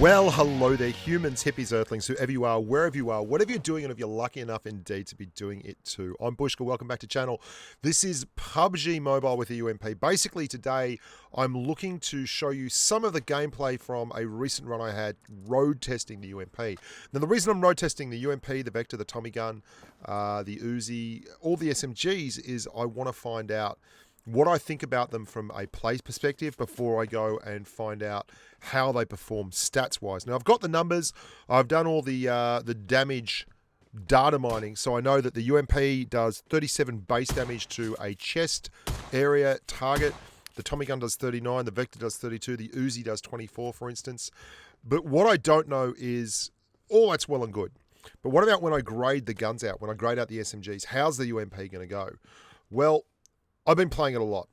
Well, hello there, humans, hippies, earthlings, whoever you are, wherever you are, whatever you're doing, and if you're lucky enough indeed to be doing it too. I'm Bushka, welcome back to channel. This is Pubg Mobile with the UMP. Basically today, I'm looking to show you some of the gameplay from a recent run I had road testing the UMP. Now the reason I'm road testing the UMP, the Vector, the Tommy gun, the Uzi, all the SMGs is I want to find out what I think about them from a play perspective before I go and find out how they perform stats-wise. Now, I've got the numbers. I've done all the damage data mining, so I know that the UMP does 37 base damage to a chest area target. The Tommy gun does 39. The Vector does 32. The Uzi does 24, for instance. But what I don't know is, all that's well and good. But what about when I grade the guns out, when I grade out the SMGs? How's the UMP going to go? Well, I've been playing it a lot,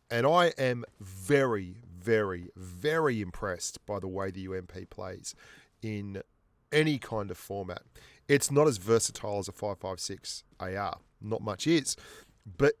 and I am very, very, very impressed by the way the UMP plays in any kind of format. It's not as versatile as a 5.56 AR, not much is, but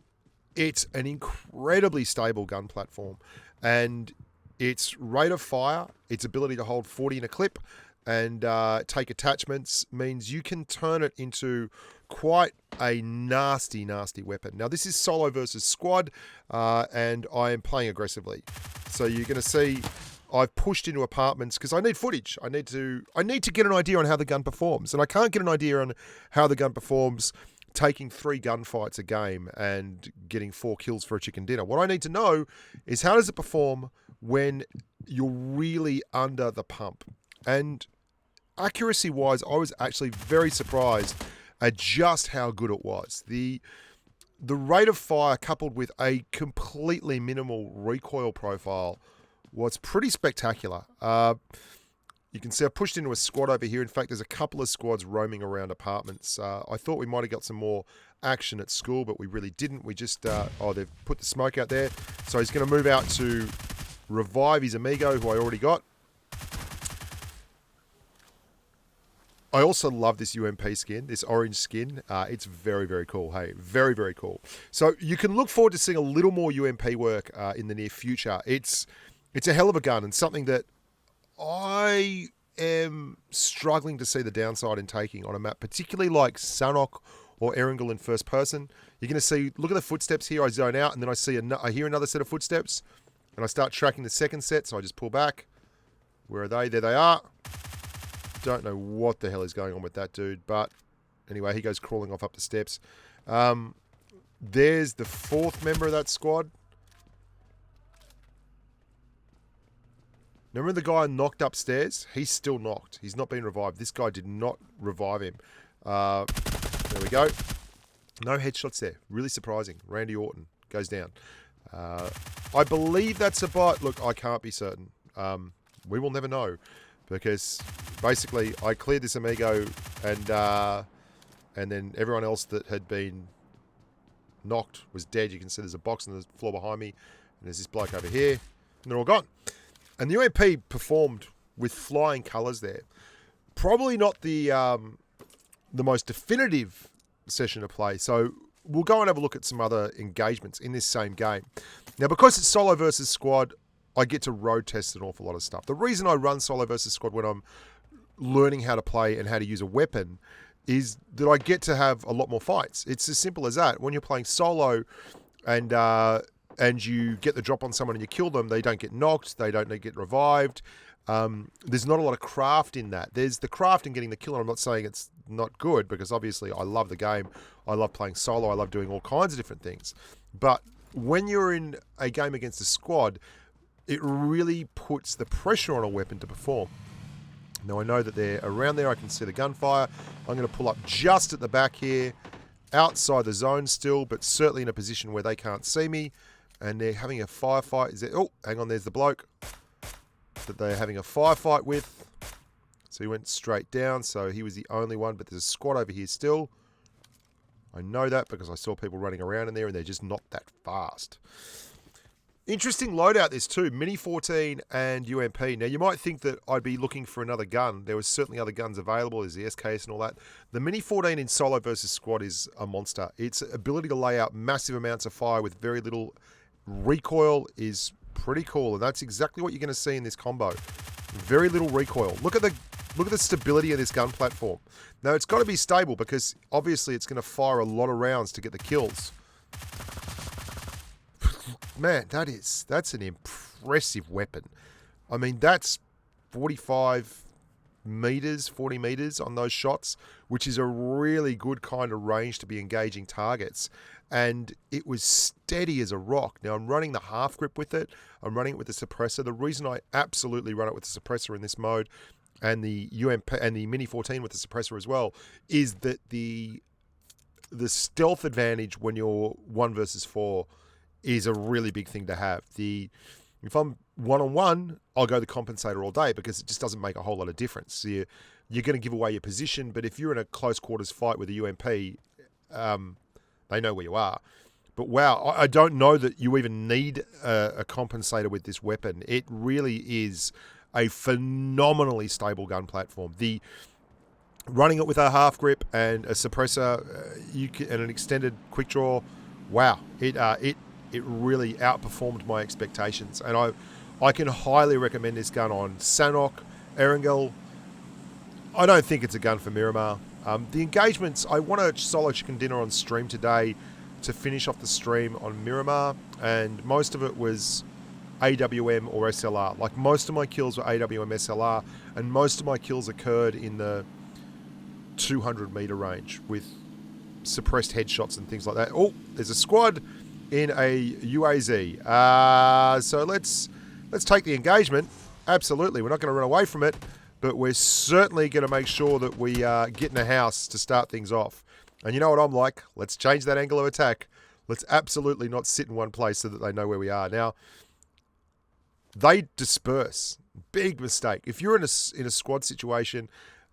it's an incredibly stable gun platform, and its rate of fire, its ability to hold 40 in a clip, and take attachments means you can turn it into quite a nasty, nasty weapon. Now, this is solo versus squad, and I am playing aggressively. So you're going to see I've pushed into apartments because I need footage. I need to get an idea on how the gun performs, and I can't get an idea on how the gun performs taking 3 gunfights a game and getting 4 kills for a chicken dinner. What I need to know is how does it perform when you're really under the pump. And accuracy-wise, I was actually very surprised at just how good it was. The rate of fire coupled with a completely minimal recoil profile was pretty spectacular. You can see I pushed into a squad over here. In fact, there's a couple of squads roaming around apartments. I thought we might have got some more action at school, but we really didn't. We just, they've put the smoke out there. So he's going to move out to revive his amigo, who I already got. I also love this UMP skin, this orange skin. It's very, very cool. Hey, very, very cool. So you can look forward to seeing a little more UMP work in the near future. It's a hell of a gun and something that I am struggling to see the downside in taking on a map, particularly like Sanok or Erangel in first person. You're going to see, look at the footsteps here. I zone out and then I hear another set of footsteps and I start tracking the second set. So I just pull back. Where are they? There they are. Don't know what the hell is going on with that dude, but anyway, he goes crawling off up the steps. There's the 4th member of that squad. Remember the guy knocked upstairs? He's still knocked. He's not been revived. This guy did not revive him. There we go. No headshots there. Really surprising. Randy Orton goes down. I believe that's a bot. Look, I can't be certain. We will never know. Because basically I cleared this amigo and then everyone else that had been knocked was dead. You can see there's a box on the floor behind me and there's this bloke over here and they're all gone. And the UMP performed with flying colours there. Probably not the most definitive session of play. So we'll go and have a look at some other engagements in this same game. Now because it's solo versus squad, I get to road test an awful lot of stuff. The reason I run solo versus squad when I'm learning how to play and how to use a weapon is that I get to have a lot more fights. It's as simple as that. When you're playing solo and you get the drop on someone and you kill them, they don't get knocked, they don't get revived. There's not a lot of craft in that. There's the craft in getting the kill, and I'm not saying it's not good because obviously I love the game. I love playing solo. I love doing all kinds of different things. But when you're in a game against a squad, it really puts the pressure on a weapon to perform. Now I know that they're around there. I can see the gunfire. I'm going to pull up just at the back here, outside the zone still, but certainly in a position where they can't see me. And they're having a firefight. Oh, hang on, there's the bloke that they're having a firefight with. So he went straight down, so he was the only one, but there's a squad over here still. I know that because I saw people running around in there and they're just not that fast. Interesting loadout this too, Mini 14 and UMP. Now you might think that I'd be looking for another gun. There was certainly other guns available, there's the SKS and all that. The Mini 14 in solo versus squad is a monster. Its ability to lay out massive amounts of fire with very little recoil is pretty cool, and that's exactly what you're going to see in this combo. Very little recoil. Look at the stability of this gun platform. Now, it's got to be stable because obviously it's going to fire a lot of rounds to get the kills. Man, that's an impressive weapon. I mean, that's 45 meters, 40 meters on those shots, which is a really good kind of range to be engaging targets. And it was steady as a rock. Now, I'm running the half grip with it. I'm running it with the suppressor. The reason I absolutely run it with the suppressor in this mode, and the UMP and the Mini 14 with the suppressor as well, is that the stealth advantage when you're 1 versus 4 is a really big thing to have. If I'm one-on-one, I'll go the compensator all day because it just doesn't make a whole lot of difference. You're going to give away your position, but if you're in a close quarters fight with a UMP, they know where you are. But wow, I don't know that you even need a compensator with this weapon. It really is a phenomenally stable gun platform. Running it with a half grip and a suppressor, and an extended quick draw, wow, it really outperformed my expectations. And I can highly recommend this gun on Sanhok, Erangel. I don't think it's a gun for Miramar. The engagements, I want a solo chicken dinner on stream today to finish off the stream on Miramar, and most of it was AWM or SLR. Like, most of my kills were AWM SLR, and most of my kills occurred in the 200 meter range with suppressed headshots and things like that. Oh, there's a squad in a UAZ. So let's take the engagement. Absolutely, we're not going to run away from it, but we're certainly going to make sure that we get in a house to start things off. And you know what I'm like? Let's change that angle of attack. Let's absolutely not sit in one place so that they know where we are. Now, they disperse. Big mistake. If you're in a squad situation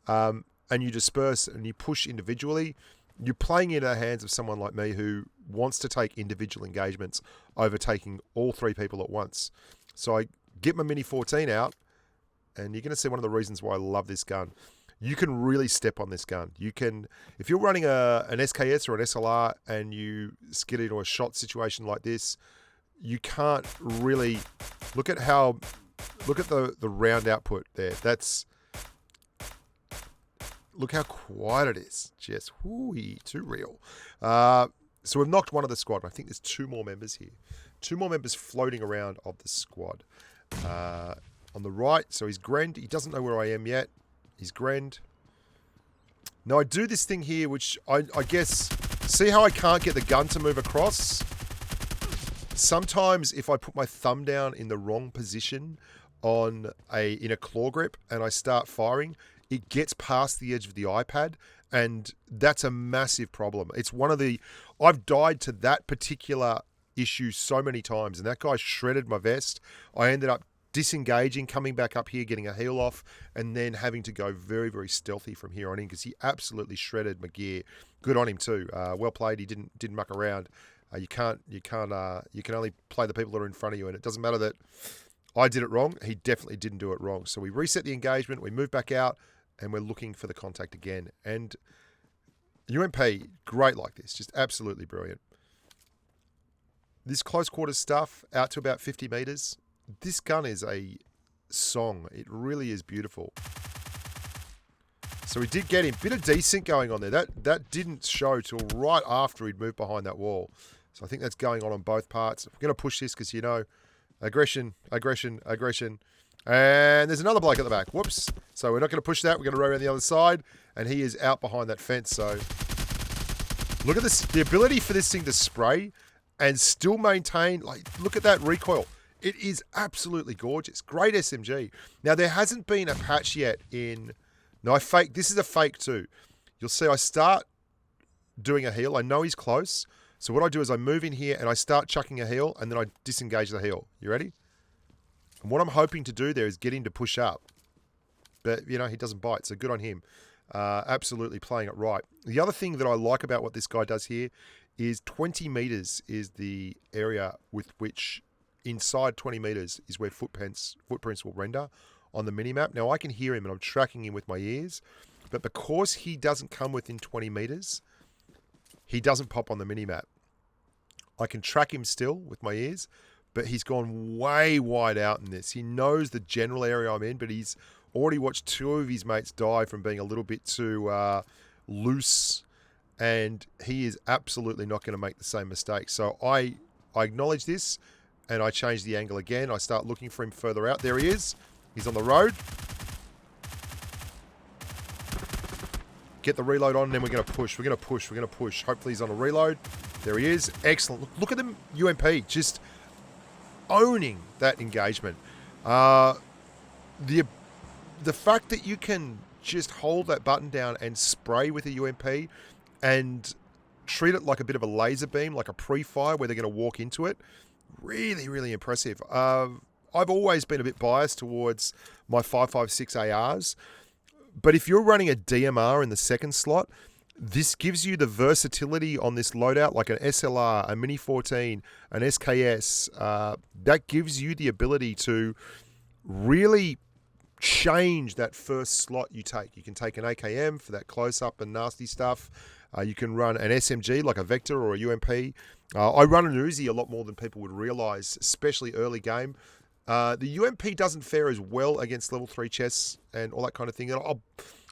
and you disperse and you push individually, you're playing into the hands of someone like me who wants to take individual engagements over taking all 3 people at once. So I get my Mini 14 out, and you're going to see one of the reasons why I love this gun. You can really step on this gun. You can, if you're running an SKS or an SLR and you get into a shot situation like this, you can't really look at the round output there. Look how quiet it is. Just too real. So we've knocked one of the squad. I think there's 2 more members here. 2 more members floating around of the squad. On the right, so he's Grend. He doesn't know where I am yet. He's Grend. Now I do this thing here, which I guess, see how I can't get the gun to move across? Sometimes if I put my thumb down in the wrong position in a claw grip and I start firing, it gets past the edge of the iPad, and that's a massive problem. It's I've died to that particular issue so many times, and that guy shredded my vest. I ended up disengaging, coming back up here, getting a heal off, and then having to go very, very stealthy from here on in because he absolutely shredded my gear. Good on him too. Well played. He didn't muck around. You can only play the people that are in front of you, and it doesn't matter that I did it wrong. He definitely didn't do it wrong. So we reset the engagement, we move back out, and we're looking for the contact again. And UMP, great like this, just absolutely brilliant. This close quarters stuff out to about 50 meters. This gun is a song. It really is beautiful. So we did get him. Bit of desync going on there. That didn't show till right after he'd moved behind that wall. So I think that's going on both parts. We're going to push this because, you know, aggression, aggression, aggression. And there's another bloke at the back. Whoops. So we're not going to push that. We're going to roll around the other side. And he is out behind that fence. So look at this. The ability for this thing to spray and still maintain, like, look at that recoil. It is absolutely gorgeous. Great SMG. Now, there hasn't been a patch yet in... No, I fake. This is a fake too. You'll see I start doing a heal. I know he's close. So what I do is I move in here and I start chucking a heal and then I disengage the heal. You ready? And what I'm hoping to do there is get him to push up. But, you know, he doesn't bite, so good on him. Absolutely playing it right. The other thing that I like about what this guy does here is 20 meters is the area with which... Inside 20 meters is where footprints will render on the minimap. Now, I can hear him and I'm tracking him with my ears, but because he doesn't come within 20 meters, he doesn't pop on the minimap. I can track him still with my ears, but he's gone way wide out in this. He knows the general area I'm in, but he's already watched 2 of his mates die from being a little bit too loose, and he is absolutely not going to make the same mistake. So I acknowledge this, and I change the angle again. I start looking for him further out. There he is. He's on the road. Get the reload on, and then we're going to push. We're going to push. We're going to push. Hopefully he's on a reload. There he is. Excellent. Look at them, UMP, just owning that engagement. The fact that you can just hold that button down and spray with a UMP and treat it like a bit of a laser beam, like a pre-fire where they're going to walk into it, really, really impressive. I've always been a bit biased towards my 5.56 ARs, but if you're running a DMR in the second slot, this gives you the versatility on this loadout, like an SLR, a Mini 14, an SKS. That gives you the ability to really change that first slot you take. You can take an AKM for that close-up and nasty stuff. You can run an SMG like a Vector or a UMP. I run an Uzi a lot more than people would realize, especially early game. The UMP doesn't fare as well against level 3 chests and all that kind of thing.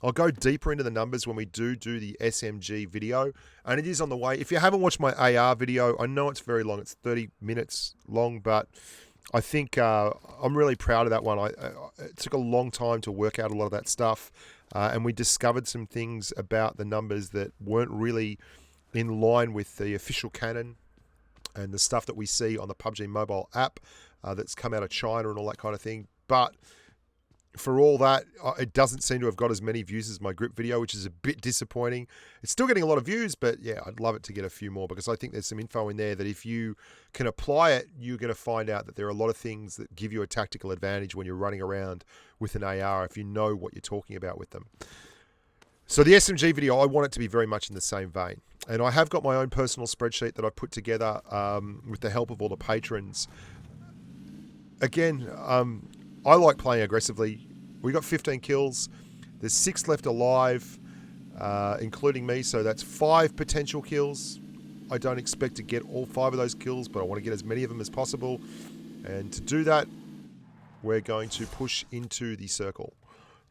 I'll go deeper into the numbers when we do the SMG video, and it is on the way. If you haven't watched my AR video, I know it's very long. It's 30 minutes long, but I think I'm really proud of that one. It took a long time to work out a lot of that stuff, and we discovered some things about the numbers that weren't really in line with the official canon and the stuff that we see on the PUBG mobile app that's come out of China and all that kind of thing. But for all that, it doesn't seem to have got as many views as my grip video, which is a bit disappointing. It's still getting a lot of views, but yeah, I'd love it to get a few more, because I think there's some info in there that if you can apply it, you're going to find out that there are a lot of things that give you a tactical advantage when you're running around with an AR, if you know what you're talking about with them. So the SMG video, I want it to be very much in the same vein. And I have got my own personal spreadsheet that I've put together with the help of all the patrons. Again, I like playing aggressively. We got 15 kills. There's 6 left alive, including me, so that's 5 potential kills. I don't expect to get all 5 of those kills, but I want to get as many of them as possible. And to do that, we're going to push into the circle.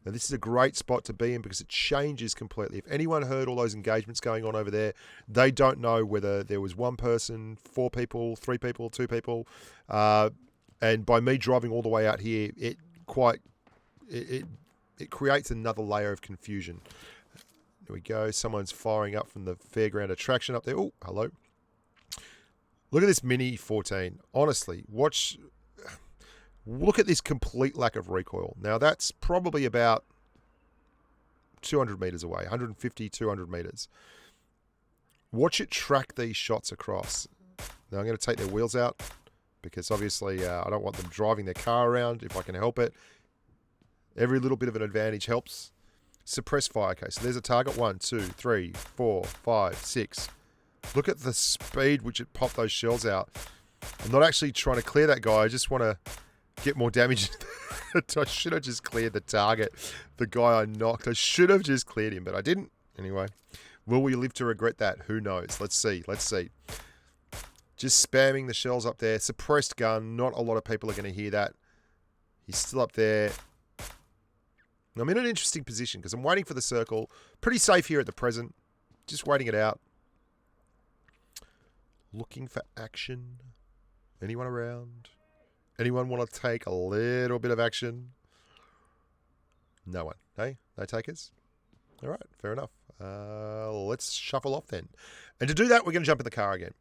Now, this is a great spot to be in because it changes completely. If anyone heard all those engagements going on over there, they don't know whether there was 1 person, 4 people, 3 people, 2 people. And by me driving all the way out here, it creates another layer of confusion. There we go. Someone's firing up from the fairground attraction up there. Oh, hello. Look at this Mini 14. Honestly, look at this complete lack of recoil. Now, that's probably about 200 meters away, 150, 200 meters. Watch it track these shots across. Now, I'm going to take their wheels out, because obviously I don't want them driving their car around if I can help it. Every little bit of an advantage helps. Suppress fire. Okay, so there's a target. 1, 2, 3, 4, 5, 6. Look at the speed which it popped those shells out. I'm not actually trying to clear that guy. I just want to get more damage. I should have just cleared the target. The guy I knocked. I should have just cleared him, but I didn't. Anyway, will we live to regret that? Who knows? Let's see. Let's see. Just spamming the shells up there. Suppressed gun. Not a lot of people are going to hear that. He's still up there. I'm in an interesting position because I'm waiting for the circle. Pretty safe here at the present. Just waiting it out. Looking for action. Anyone around? Anyone want to take a little bit of action? No one. Hey? No takers? All right. Fair enough. Let's shuffle off then. And to do that, we're going to jump in the car again.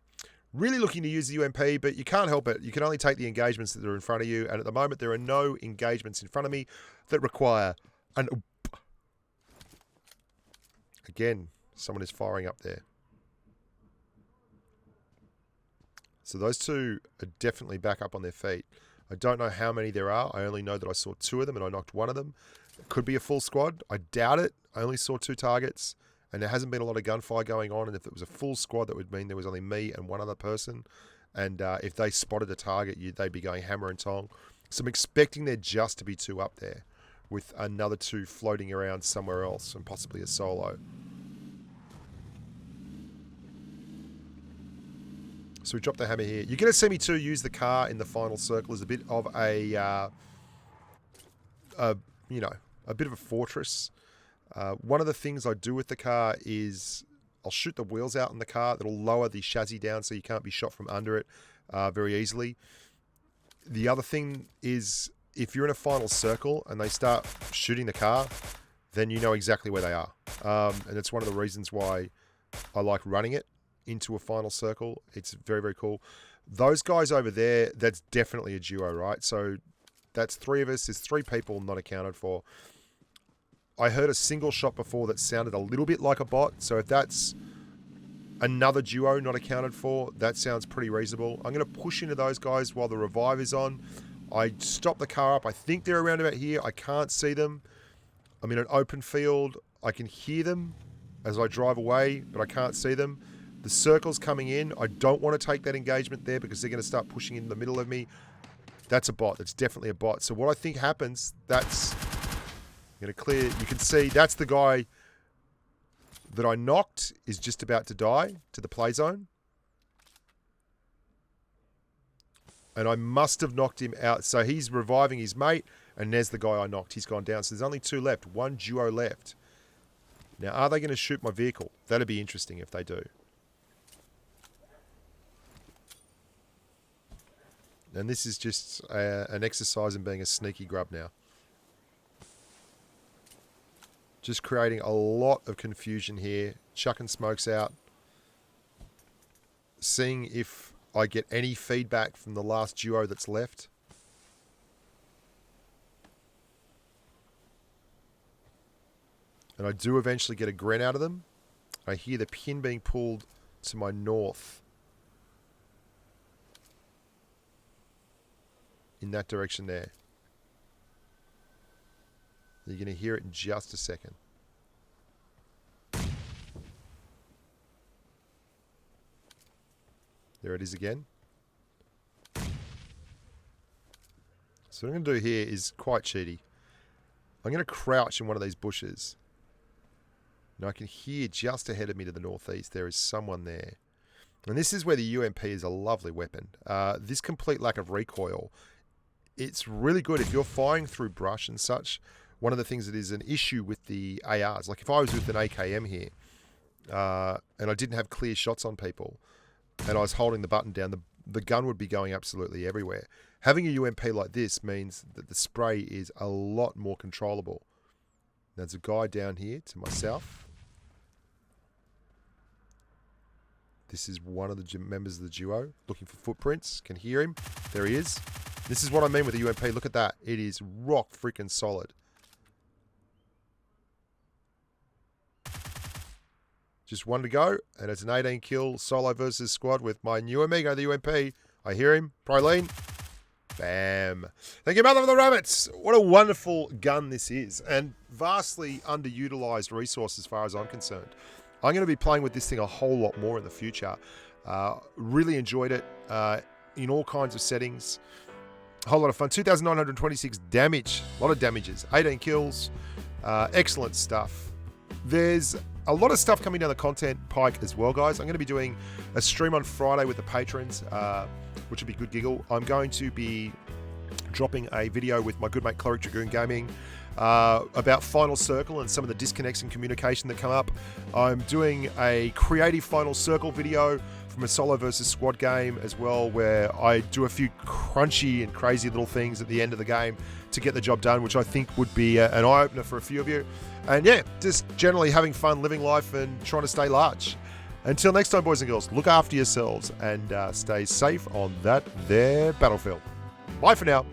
Really looking to use the UMP, but you can't help it. You can only take the engagements that are in front of you. And at the moment, there are no engagements in front of me that require an UMP. Again, someone is firing up there. So those two are definitely back up on their feet. I don't know how many there are. I only know that I saw 2 of them and I knocked 1 of them. It could be a full squad. I doubt it. I only saw 2 targets and there hasn't been a lot of gunfire going on. And if it was a full squad, that would mean there was only me and 1 other person. And if they spotted a target, they'd be going hammer and tong. So I'm expecting there just to be 2 up there with another 2 floating around somewhere else and possibly a solo. So we drop the hammer here. You're going to see me too use the car in the final circle as a bit of a bit of a fortress. One of the things I do with the car is I'll shoot the wheels out in the car. That'll lower the chassis down so you can't be shot from under it very easily. The other thing is if you're in a final circle and they start shooting the car, then you know exactly where they are. And it's one of the reasons why I like running it into a final circle. It's very, very cool. Those guys over there, that's definitely a duo, right? So that's 3 of us. There's 3 people not accounted for. I heard a single shot before that sounded a little bit like a bot. So if that's another duo not accounted for, that sounds pretty reasonable. I'm going to push into those guys while the revive is on. I stop the car up. I think they're around about here. I can't see them. I'm in an open field. I can hear them as I drive away, but I can't see them. The circle's coming in. I don't want to take that engagement there because they're going to start pushing in the middle of me. That's a bot. That's definitely a bot. So what I think happens, that's going to clear. You can see that's the guy that I knocked is just about to die to the play zone. And I must have knocked him out. So he's reviving his mate, and there's the guy I knocked. He's gone down. So there's only 2 left. 1 duo left. Now, are they going to shoot my vehicle? That'd be interesting if they do. And this is just an exercise in being a sneaky grub now. Just creating a lot of confusion here. Chucking smokes out. Seeing if I get any feedback from the last duo that's left. And I do eventually get a gren out of them. I hear the pin being pulled to my north. In that direction there. You're going to hear it in just a second. There it is again. So what I'm going to do here is quite cheaty. I'm going to crouch in one of these bushes. Now I can hear just ahead of me to the northeast there is someone there. And this is where the UMP is a lovely weapon. This complete lack of recoil, it's really good if you're firing through brush and such. One of the things that is an issue with the ARs, like if I was with an AKM here and I didn't have clear shots on people and I was holding the button down, the gun would be going absolutely everywhere. Having a UMP like this means that the spray is a lot more controllable. There's a guy down here to my south. This is one of the members of the duo looking for footprints. Can hear him. There he is. This is what I mean with the UMP. Look at that. It is rock freaking solid. Just 1 to go, and it's an 18 kill solo versus squad with my new amigo, the UMP. I hear him. Proline. Bam. Thank you, Mother of the Rabbits. What a wonderful gun this is, and vastly underutilized resource as far as I'm concerned. I'm going to be playing with this thing a whole lot more in the future. Really enjoyed it in all kinds of settings. A whole lot of fun. 2,926 damage. A lot of damages. 18 kills. Excellent stuff. There's a lot of stuff coming down the content pike as well, guys. I'm going to be doing a stream on Friday with the patrons, which will be good giggle. I'm going to be dropping a video with my good mate Cleric Dragoon Gaming about Final Circle and some of the disconnects in communication that come up. I'm doing a creative Final Circle video from a solo versus squad game as well, where I do a few crunchy and crazy little things at the end of the game to get the job done, which I think would be an eye-opener for a few of you. And yeah, just generally having fun, living life, and trying to stay large. Until next time, boys and girls, look after yourselves and stay safe on that there battlefield. Bye for now.